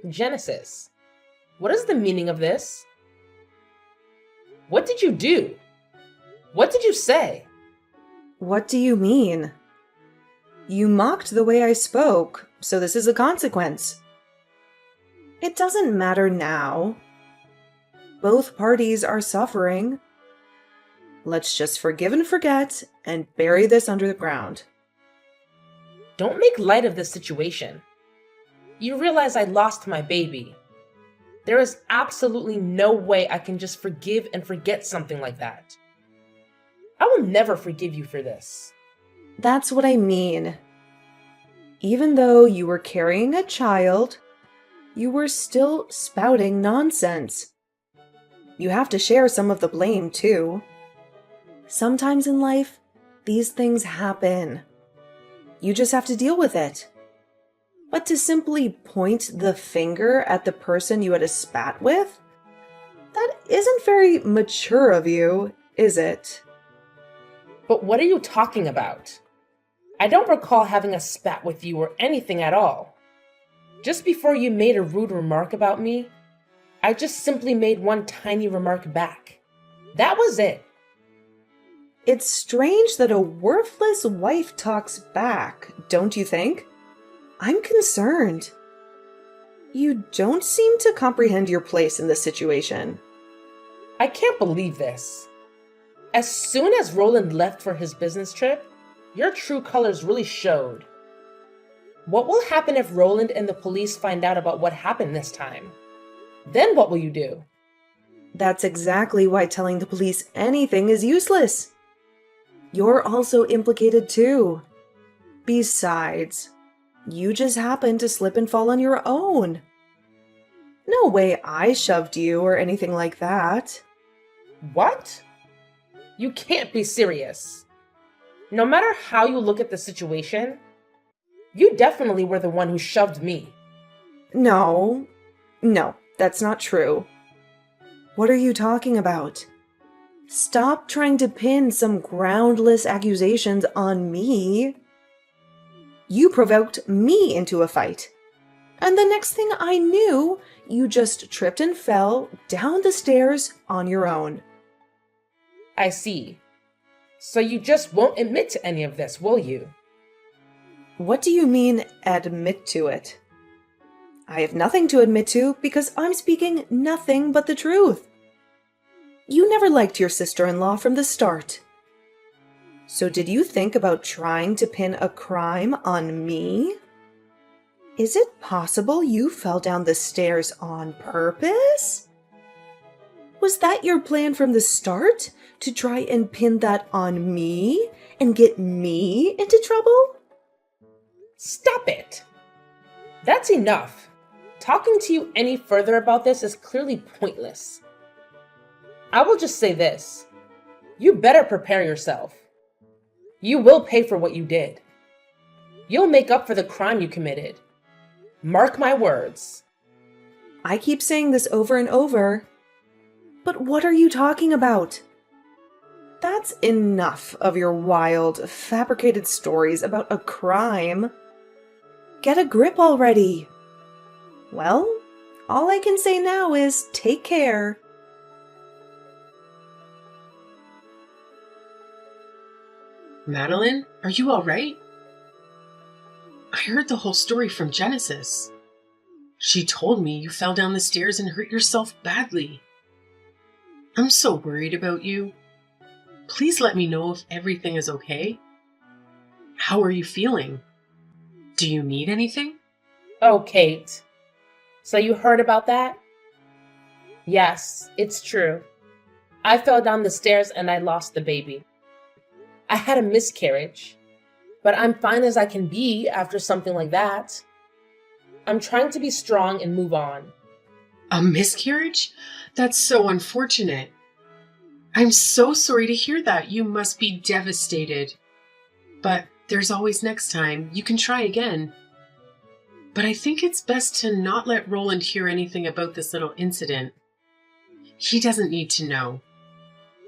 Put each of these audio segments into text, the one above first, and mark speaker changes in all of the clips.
Speaker 1: Genesis, what is the meaning of this? What did you do? What did you say?
Speaker 2: What do you mean? You mocked the way I spoke, so this is a consequence. It doesn't matter now. Both parties are suffering. Let's just forgive and forget and bury this under the ground.
Speaker 1: Don't make light of this situation. You realize I lost my baby. There is absolutely no way I can just forgive and forget something like that. I will never forgive you for this.
Speaker 2: That's what I mean. Even though you were carrying a child, you were still spouting nonsense. You have to share some of the blame, too. Sometimes in life, these things happen. You just have to deal with it. But to simply point the finger at the person you had a spat with? That isn't very mature of you, is it?
Speaker 1: But what are you talking about? I don't recall having a spat with you or anything at all. Just before you made a rude remark about me, I just simply made one tiny remark back. That was it.
Speaker 2: It's strange that a worthless wife talks back, don't you think? I'm concerned. You don't seem to comprehend your place in this situation.
Speaker 1: I can't believe this. As soon as Roland left for his business trip, your true colors really showed. What will happen if Roland and the police find out about what happened this time? Then what will you do?
Speaker 2: That's exactly why telling the police anything is useless. You're also implicated too. Besides, you just happened to slip and fall on your own. No way I shoved you or anything like that.
Speaker 1: What? You can't be serious. No matter how you look at the situation, you definitely were the one who shoved me.
Speaker 2: No, that's not true. What are you talking about? Stop trying to pin some groundless accusations on me. You provoked me into a fight. And the next thing I knew, you just tripped and fell down the stairs on your own.
Speaker 1: I see. So you just won't admit to any of this, will you?
Speaker 2: What do you mean, admit to it? I have nothing to admit to because I'm speaking nothing but the truth. You never liked your sister-in-law from the start. So did you think about trying to pin a crime on me? Is it possible you fell down the stairs on purpose? Was that your plan from the start, to try and pin that on me and get me into trouble?
Speaker 1: Stop it! That's enough. Talking to you any further about this is clearly pointless. I will just say this. You better prepare yourself. You will pay for what you did. You'll make up for the crime you committed. Mark my words.
Speaker 2: I keep saying this over and over. But what are you talking about? That's enough of your wild, fabricated stories about a crime. Get a grip already. Well, all I can say now is take care.
Speaker 3: Madeline, are you all right? I heard the whole story from Genesis. She told me you fell down the stairs and hurt yourself badly. I'm so worried about you. Please let me know if everything is okay. How are you feeling? Do you need anything?
Speaker 1: Oh, Kate. So you heard about that? Yes, it's true. I fell down the stairs and I lost the baby. I had a miscarriage, but I'm fine as I can be after something like that. I'm trying to be strong and move on.
Speaker 3: A miscarriage? That's so unfortunate. I'm so sorry to hear that. You must be devastated. But there's always next time. You can try again. But I think it's best to not let Roland hear anything about this little incident. He doesn't need to know.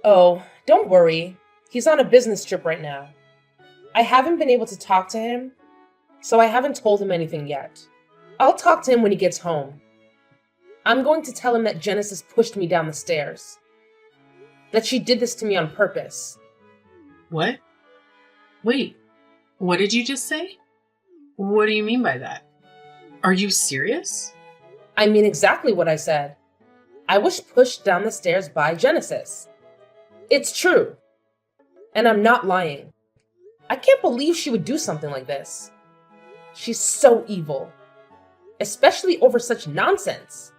Speaker 1: Oh, don't worry. He's on a business trip right now. I haven't been able to talk to him, so I haven't told him anything yet. I'll talk to him when he gets home. I'm going to tell him that Genesis pushed me down the stairs. That she did this to me on purpose.
Speaker 3: What? Wait, what did you just say? What do you mean by that? Are you serious?
Speaker 1: I mean exactly what I said. I was pushed down the stairs by Genesis. It's true. And I'm not lying. I can't believe she would do something like this. She's so evil. Especially over such nonsense.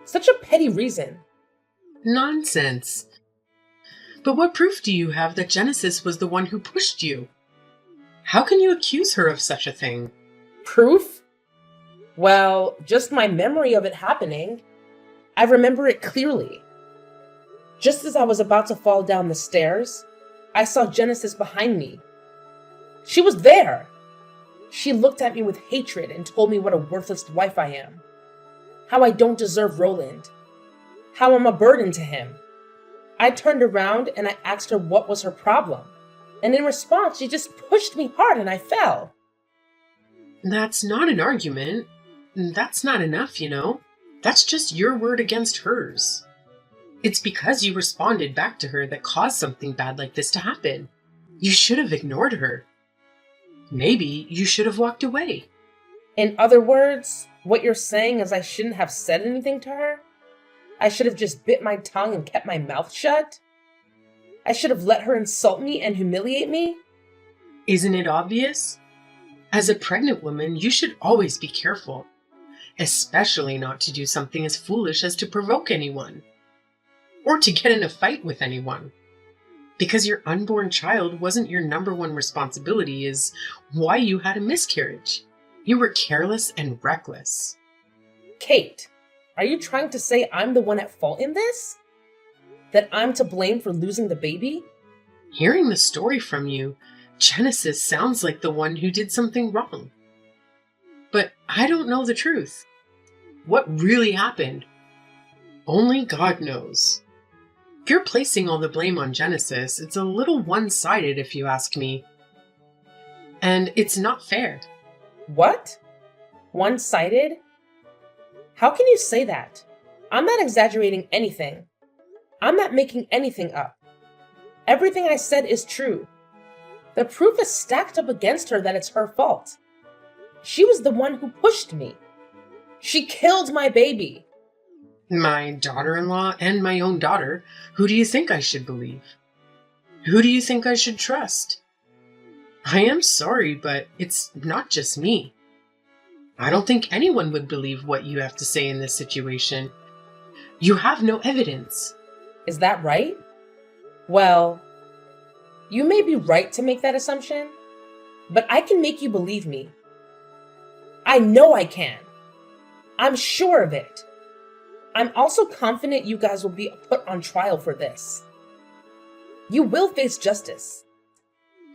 Speaker 1: Such a petty reason.
Speaker 3: Nonsense. But what proof do you have that Genesis was the one who pushed you? How can you accuse her of such a thing?
Speaker 1: Proof? Well, just my memory of it happening. I remember it clearly. Just as I was about to fall down the stairs, I saw Genesis behind me. She was there. She looked at me with hatred and told me what a worthless wife I am. How I don't deserve Roland. How I'm a burden to him. I turned around and I asked her what was her problem. And in response, she just pushed me hard and I fell.
Speaker 3: That's not an argument. That's not enough, you know. That's just your word against hers. It's because you responded back to her that caused something bad like this to happen. You should have ignored her. Maybe you should have walked away.
Speaker 1: In other words, what you're saying is I shouldn't have said anything to her? I should have just bit my tongue and kept my mouth shut? I should have let her insult me and humiliate me?
Speaker 3: Isn't it obvious? As a pregnant woman, you should always be careful, especially not to do something as foolish as to provoke anyone, or to get in a fight with anyone. Because your unborn child wasn't your number one responsibility is why you had a miscarriage. You were careless and reckless.
Speaker 1: Kate, are you trying to say I'm the one at fault in this? That I'm to blame for losing the baby?
Speaker 3: Hearing the story from you, Genesis sounds like the one who did something wrong. But I don't know the truth. What really happened? Only God knows. If you're placing all the blame on Genesis, it's a little one-sided if you ask me. And it's not fair.
Speaker 1: What? One-sided? How can you say that? I'm not exaggerating anything. I'm not making anything up. Everything I said is true. The proof is stacked up against her that it's her fault. She was the one who pushed me. She killed my baby.
Speaker 3: My daughter-in-law and my own daughter. Who do you think I should believe? Who do you think I should trust? I am sorry, but it's not just me. I don't think anyone would believe what you have to say in this situation. You have no evidence.
Speaker 1: Is that right? Well, you may be right to make that assumption, but I can make you believe me. I know I can. I'm sure of it. I'm also confident you guys will be put on trial for this. You will face justice.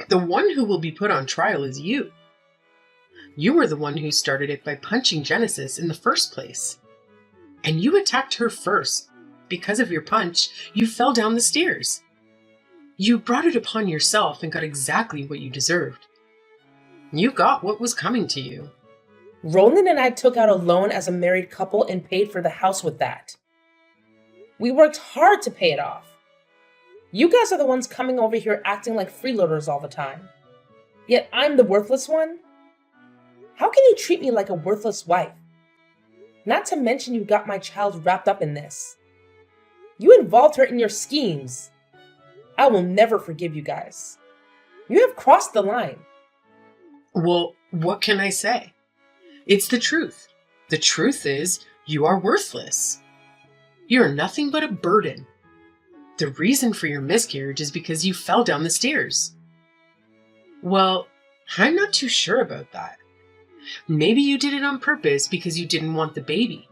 Speaker 3: The one who will be put on trial is you. You were the one who started it by punching Genesis in the first place. And you attacked her first. Because of your punch, you fell down the stairs. You brought it upon yourself and got exactly what you deserved. You got what was coming to you.
Speaker 1: Roland and I took out a loan as a married couple and paid for the house with that. We worked hard to pay it off. You guys are the ones coming over here acting like freeloaders all the time. Yet I'm the worthless one? How can you treat me like a worthless wife? Not to mention you got my child wrapped up in this. You involved her in your schemes. I will never forgive you guys. You have crossed the line.
Speaker 3: Well, what can I say? It's the truth. The truth is, you are worthless. You're nothing but a burden. The reason for your miscarriage is because you fell down the stairs. Well, I'm not too sure about that. Maybe you did it on purpose because you didn't want the baby.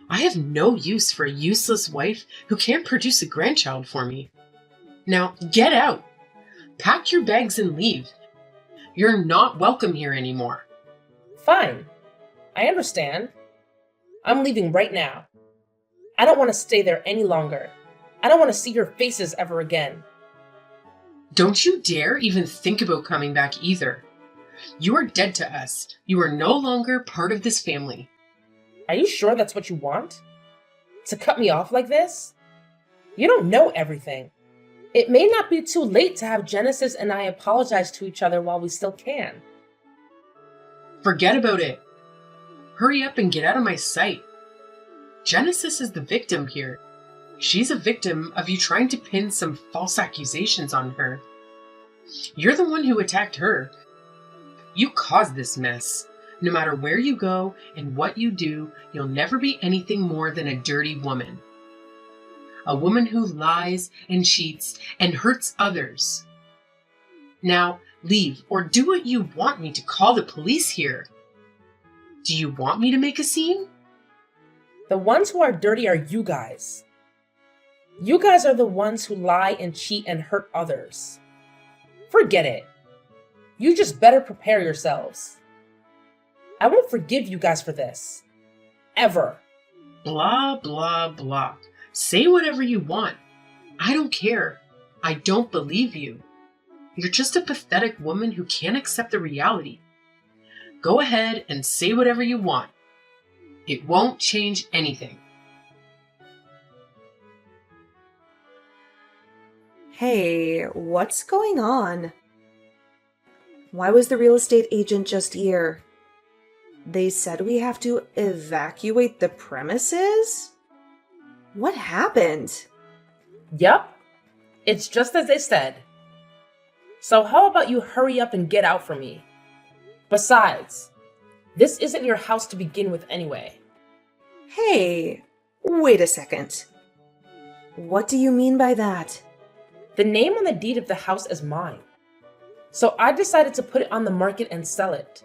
Speaker 3: I have no use for a useless wife who can't produce a grandchild for me. Now, get out. Pack your bags and leave. You're not welcome here anymore.
Speaker 1: Fine. I understand. I'm leaving right now. I don't want to stay there any longer. I don't want to see your faces ever again.
Speaker 3: Don't you dare even think about coming back either. You are dead to us. You are no longer part of this family.
Speaker 1: Are you sure that's what you want? To cut me off like this? You don't know everything. It may not be too late to have Genesis and I apologize to each other while we still can.
Speaker 3: Forget about it. Hurry up and get out of my sight. Genesis is the victim here. She's a victim of you trying to pin some false accusations on her. You're the one who attacked her. You caused this mess. No matter where you go and what you do, you'll never be anything more than a dirty woman. A woman who lies and cheats and hurts others. Now, leave or do what you want me to call the police here. Do you want me to make a scene?
Speaker 1: The ones who are dirty are you guys. You guys are the ones who lie and cheat and hurt others. Forget it. You just better prepare yourselves. I won't forgive you guys for this. Ever.
Speaker 3: Blah, blah, blah. Say whatever you want. I don't care. I don't believe you. You're just a pathetic woman who can't accept the reality. Go ahead and say whatever you want. It won't change anything.
Speaker 2: Hey, what's going on? Why was the real estate agent just here? They said we have to evacuate the premises? What happened?
Speaker 1: Yup. It's just as they said. So how about you hurry up and get out for me? Besides, this isn't your house to begin with anyway.
Speaker 2: Hey, wait a second. What do you mean by that?
Speaker 1: The name on the deed of the house is mine. So I decided to put it on the market and sell it.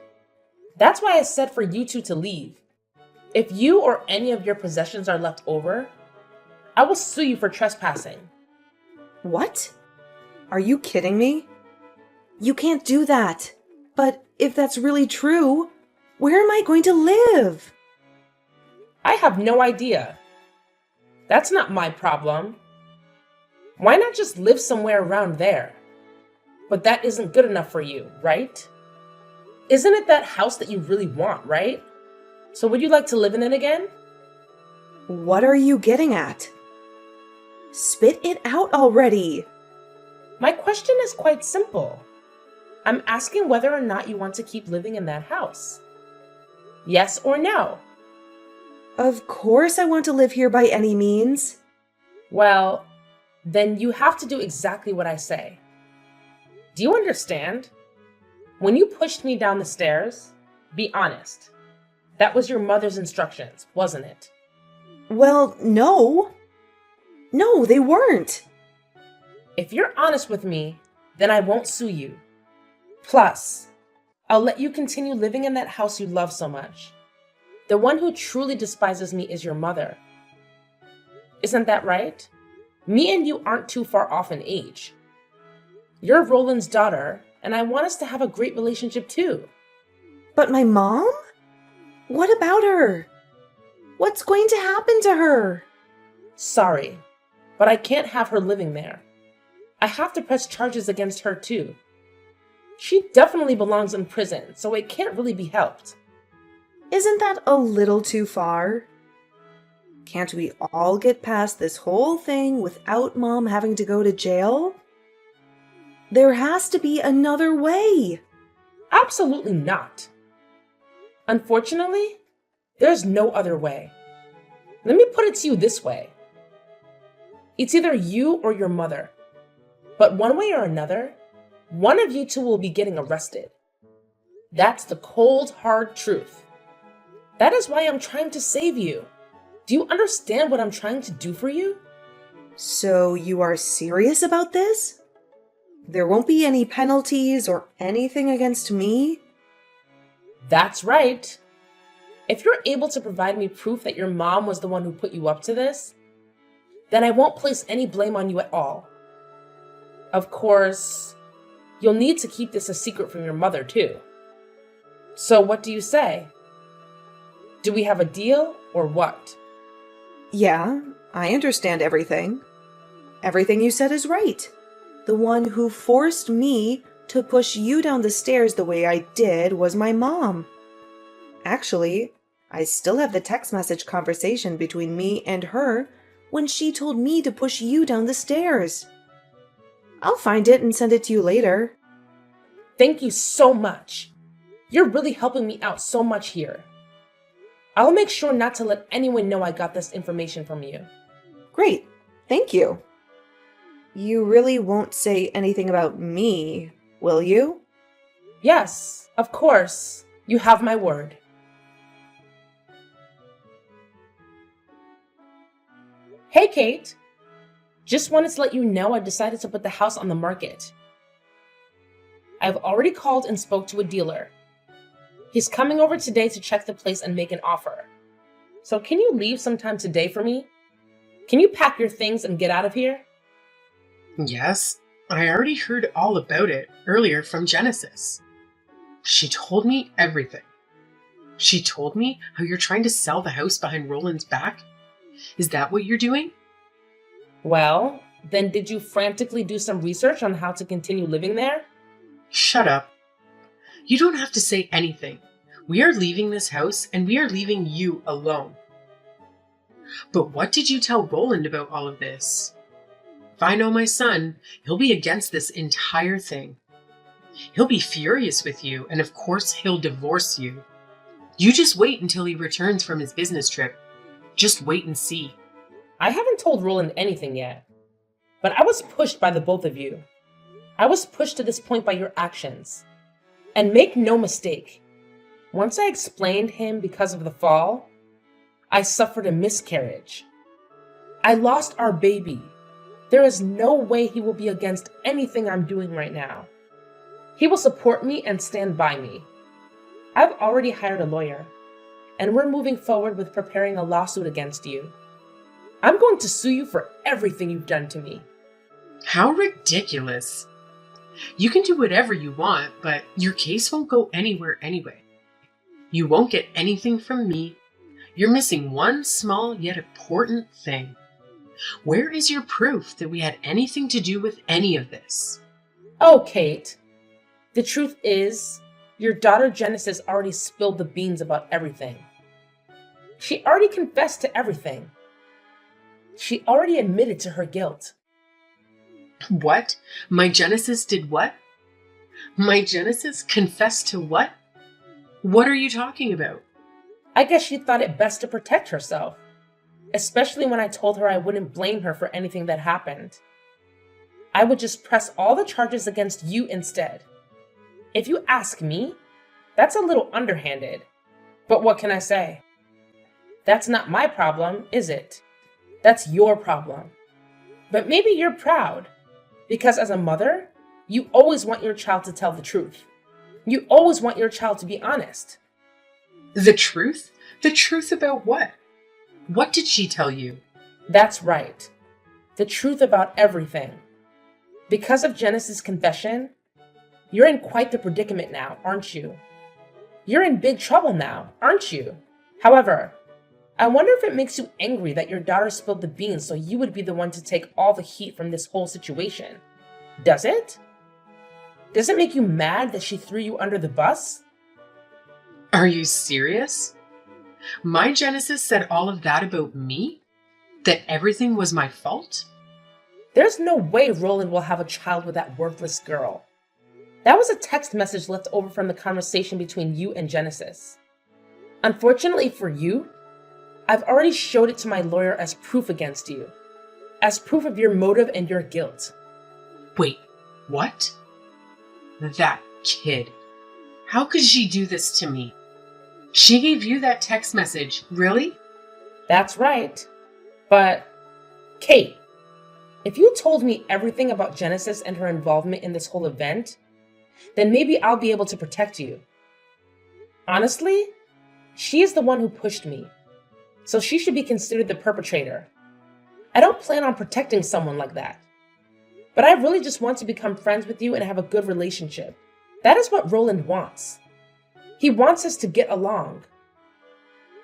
Speaker 1: That's why I said for you two to leave. If you or any of your possessions are left over, I will sue you for trespassing.
Speaker 2: What? Are you kidding me? You can't do that. But if that's really true, where am I going to live?
Speaker 1: I have no idea. That's not my problem. Why not just live somewhere around there? But that isn't good enough for you, right? Isn't it that house that you really want, right? So would you like to live in it again?
Speaker 2: What are you getting at? Spit it out already.
Speaker 1: My question is quite simple. I'm asking whether or not you want to keep living in that house. Yes or no?
Speaker 2: Of course I want to live here by any means.
Speaker 1: Well, then you have to do exactly what I say. Do you understand? When you pushed me down the stairs, be honest. That was your mother's instructions, wasn't it?
Speaker 2: Well, no. No, they weren't.
Speaker 1: If you're honest with me, then I won't sue you. Plus, I'll let you continue living in that house you love so much. The one who truly despises me is your mother. Isn't that right? Me and you aren't too far off in age. You're Roland's daughter, and I want us to have a great relationship too.
Speaker 2: But my mom? What about her? What's going to happen to her?
Speaker 1: Sorry, but I can't have her living there. I have to press charges against her too. She definitely belongs in prison, so it can't really be helped.
Speaker 2: Isn't that a little too far? Can't we all get past this whole thing without Mom having to go to jail? There has to be another way.
Speaker 1: Absolutely not. Unfortunately, there's no other way. Let me put it to you this way. It's either you or your mother. But one way or another, one of you two will be getting arrested. That's the cold, hard truth. That is why I'm trying to save you. Do you understand what I'm trying to do for you?
Speaker 2: So you are serious about this? There won't be any penalties or anything against me?
Speaker 1: That's right. If you're able to provide me proof that your mom was the one who put you up to this, then I won't place any blame on you at all. Of course, you'll need to keep this a secret from your mother too. So what do you say? Do we have a deal or what?
Speaker 2: Yeah, I understand everything. Everything you said is right. The one who forced me to push you down the stairs the way I did was my mom. Actually, I still have the text message conversation between me and her when she told me to push you down the stairs. I'll find it and send it to you later.
Speaker 1: Thank you so much. You're really helping me out so much here. I'll make sure not to let anyone know I got this information from you.
Speaker 2: Great. Thank you. You really won't say anything about me, will you?
Speaker 1: Yes, of course. You have my word. Hey, Kate. Just wanted to let you know I decided to put the house on the market. I've already called and spoke to a dealer. He's coming over today to check the place and make an offer. So can you leave sometime today for me? Can you pack your things and get out of here?
Speaker 3: Yes, I already heard all about it earlier from Genesis. She told me everything. She told me how you're trying to sell the house behind Roland's back. Is that what you're doing?
Speaker 1: Well, then did you frantically do some research on how to continue living there?
Speaker 3: Shut up. You don't have to say anything. We are leaving this house and we are leaving you alone. But what did you tell Roland about all of this? If I know my son, he'll be against this entire thing. He'll be furious with you, and of course he'll divorce you. You just wait until he returns from his business trip. Just wait and see.
Speaker 1: I haven't told Roland anything yet, but I was pushed by the both of you. I was pushed to this point by your actions. And make no mistake, once I explained him because of the fall, I suffered a miscarriage. I lost our baby. There is no way he will be against anything I'm doing right now. He will support me and stand by me. I've already hired a lawyer, and we're moving forward with preparing a lawsuit against you. I'm going to sue you for everything you've done to me.
Speaker 3: How ridiculous. You can do whatever you want, but your case won't go anywhere anyway. You won't get anything from me. You're missing one small yet important thing. Where is your proof that we had anything to do with any of this?
Speaker 1: Oh, Kate. The truth is, your daughter Genesis already spilled the beans about everything. She already confessed to everything. She already admitted to her guilt.
Speaker 3: What? My Genesis did what? My Genesis confessed to what? What are you talking about?
Speaker 1: I guess she thought it best to protect herself, especially when I told her I wouldn't blame her for anything that happened. I would just press all the charges against you instead. If you ask me, that's a little underhanded. But what can I say? That's not my problem, is it? That's your problem. But maybe you're proud, because as a mother, you always want your child to tell the truth. You always want your child to be honest.
Speaker 3: The truth? The truth about what? What did she tell you?
Speaker 1: That's right. The truth about everything. Because of Genesis' confession, you're in quite the predicament now, aren't you? You're in big trouble now, aren't you? However, I wonder if it makes you angry that your daughter spilled the beans so you would be the one to take all the heat from this whole situation. Does it? Does it make you mad that she threw you under the bus?
Speaker 3: Are you serious? My Genesis said all of that about me? That everything was my fault?
Speaker 1: There's no way Roland will have a child with that worthless girl. That was a text message left over from the conversation between you and Genesis. Unfortunately for you, I've already showed it to my lawyer as proof against you, as proof of your motive and your guilt.
Speaker 3: Wait, what? That kid. How could she do this to me? She gave you that text message, really?
Speaker 1: That's right. But, Kate, if you told me everything about Genesis and her involvement in this whole event, then maybe I'll be able to protect you. Honestly, she is the one who pushed me, so she should be considered the perpetrator. I don't plan on protecting someone like that. But I really just want to become friends with you and have a good relationship. That is what Roland wants. He wants us to get along.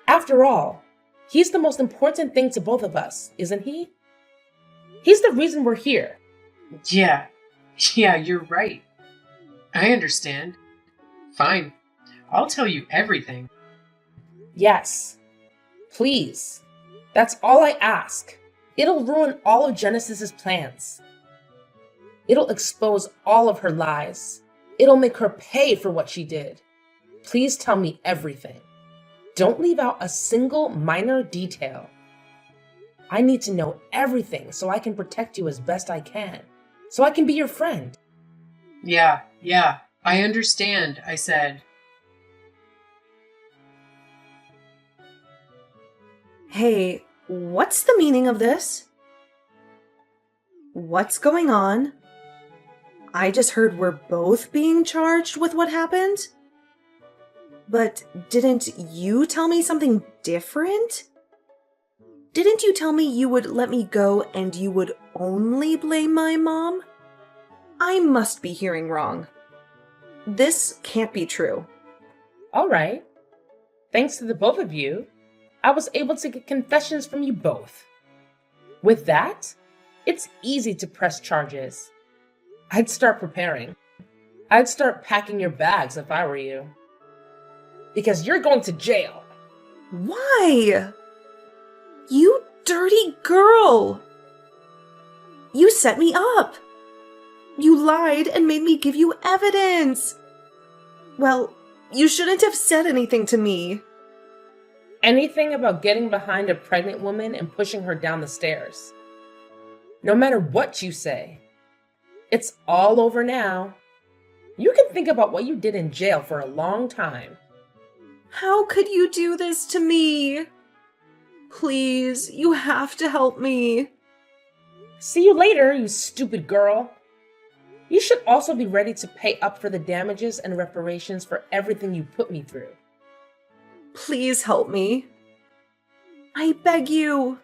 Speaker 1: After all, he's the most important thing to both of us, isn't he? He's the reason we're here.
Speaker 3: Yeah, you're right. I understand. Fine, I'll tell you everything.
Speaker 1: Yes. Please. That's all I ask. It'll ruin all of Genesis's plans. It'll expose all of her lies. It'll make her pay for what she did. Please tell me everything. Don't leave out a single minor detail. I need to know everything so I can protect you as best I can. So I can be your friend.
Speaker 3: Yeah, I understand, I said.
Speaker 2: Hey, what's the meaning of this? What's going on? I just heard we're both being charged with what happened. But didn't you tell me something different? Didn't you tell me you would let me go and you would only blame my mom? I must be hearing wrong. This can't be true.
Speaker 1: All right. Thanks to the both of you, I was able to get confessions from you both. With that, it's easy to press charges. I'd start preparing. I'd start packing your bags if I were you. Because you're going to jail.
Speaker 2: Why? You dirty girl! You set me up! You lied and made me give you evidence! Well, you shouldn't have said anything to me.
Speaker 1: Anything about getting behind a pregnant woman and pushing her down the stairs. No matter what you say, it's all over now. You can think about what you did in jail for a long time.
Speaker 2: How could you do this to me? Please, you have to help me.
Speaker 1: See you later, you stupid girl. You should also be ready to pay up for the damages and reparations for everything you put me through.
Speaker 2: Please help me. I beg you.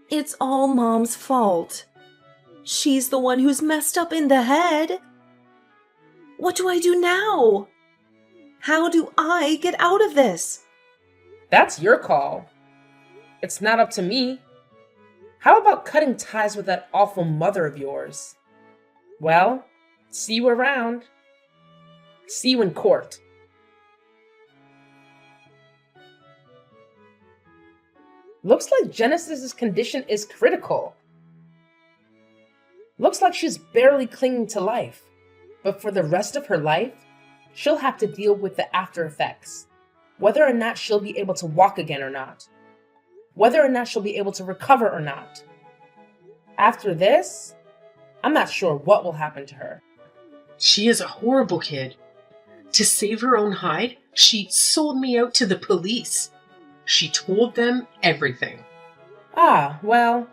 Speaker 2: It's all Mom's fault. She's the one who's messed up in the head. What do I do now? How do I get out of this?
Speaker 1: That's your call. It's not up to me. How about cutting ties with that awful mother of yours? Well, see you around. See you in court. Looks like Genesis's condition is critical. Looks like she's barely clinging to life. But for the rest of her life, she'll have to deal with the after effects. Whether or not she'll be able to walk again or not. Whether or not she'll be able to recover or not. After this, I'm not sure what will happen to her.
Speaker 3: She is a horrible kid. To save her own hide, she sold me out to the police. She told them everything.
Speaker 1: Ah, well,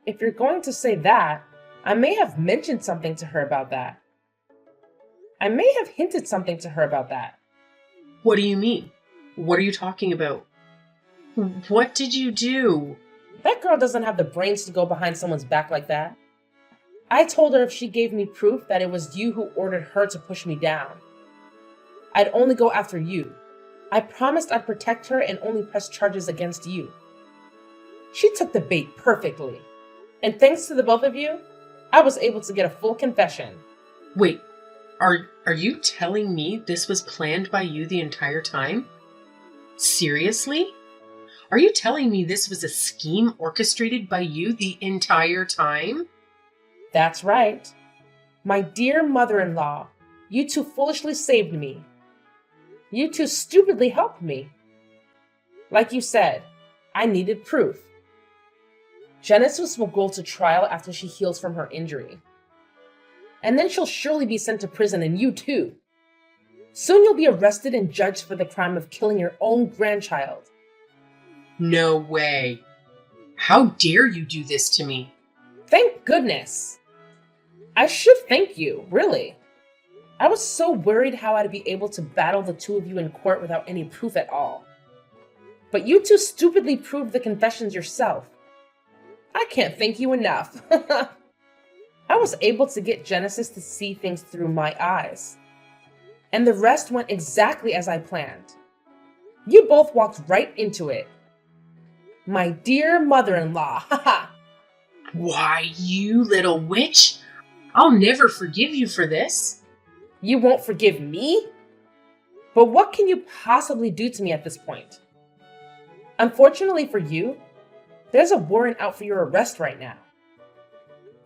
Speaker 1: if you're going to say that, I may have mentioned something to her about that. I may have hinted something to her about that.
Speaker 3: What do you mean? What are you talking about? What did you do?
Speaker 1: That girl doesn't have the brains to go behind someone's back like that. I told her if she gave me proof that it was you who ordered her to push me down, I'd only go after you. I promised I'd protect her and only press charges against you. She took the bait perfectly. And thanks to the both of you, I was able to get a full confession.
Speaker 3: Wait, are you telling me this was planned by you the entire time? Seriously? Are you telling me this was a scheme orchestrated by you the entire time?
Speaker 1: That's right. My dear mother-in-law, you two foolishly saved me. You two stupidly helped me. Like you said, I needed proof. Genesis will go to trial after she heals from her injury. And then she'll surely be sent to prison, and you too. Soon you'll be arrested and judged for the crime of killing your own grandchild.
Speaker 3: No way. How dare you do this to me?
Speaker 1: Thank goodness. I should thank you, really. I was so worried how I'd be able to battle the two of you in court without any proof at all. But you two stupidly proved the confessions yourself. I can't thank you enough. I was able to get Genesis to see things through my eyes. And the rest went exactly as I planned. You both walked right into it. My dear mother-in-law, haha.
Speaker 3: Why, you little witch! I'll never forgive you for this.
Speaker 1: You won't forgive me? But what can you possibly do to me at this point? Unfortunately for you, there's a warrant out for your arrest right now.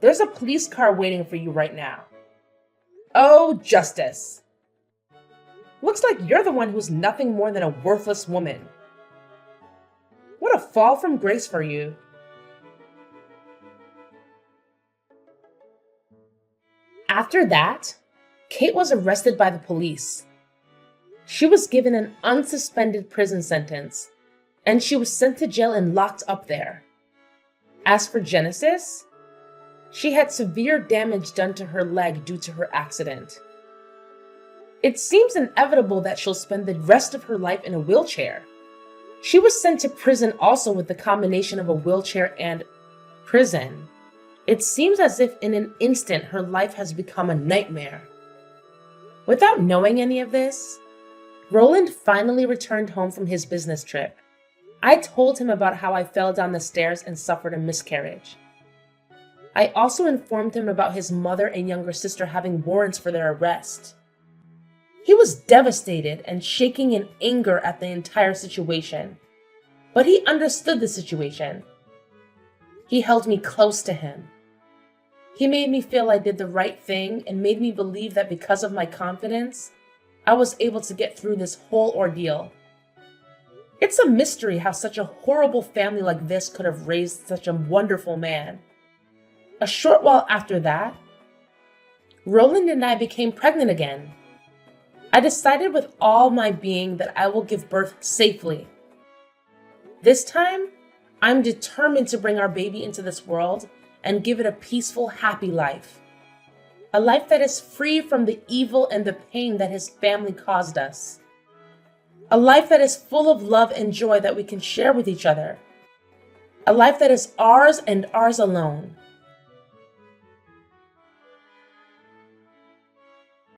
Speaker 1: There's a police car waiting for you right now. Oh, Justice. Looks like you're the one who's nothing more than a worthless woman. What a fall from grace for you. After that, Kate was arrested by the police. She was given an unsuspended prison sentence, and she was sent to jail and locked up there. As for Genesis, she had severe damage done to her leg due to her accident. It seems inevitable that she'll spend the rest of her life in a wheelchair. She was sent to prison also with the combination of a wheelchair and prison. It seems as if in an instant her life has become a nightmare. Without knowing any of this, Roland finally returned home from his business trip. I told him about how I fell down the stairs and suffered a miscarriage. I also informed him about his mother and younger sister having warrants for their arrest. He was devastated and shaking in anger at the entire situation, but he understood the situation. He held me close to him. He made me feel I did the right thing and made me believe that because of my confidence, I was able to get through this whole ordeal. It's a mystery how such a horrible family like this could have raised such a wonderful man. A short while after that, Roland and I became pregnant again. I decided with all my being that I will give birth safely. This time, I'm determined to bring our baby into this world and give it a peaceful, happy life. A life that is free from the evil and the pain that his family caused us. A life that is full of love and joy that we can share with each other. A life that is ours and ours alone.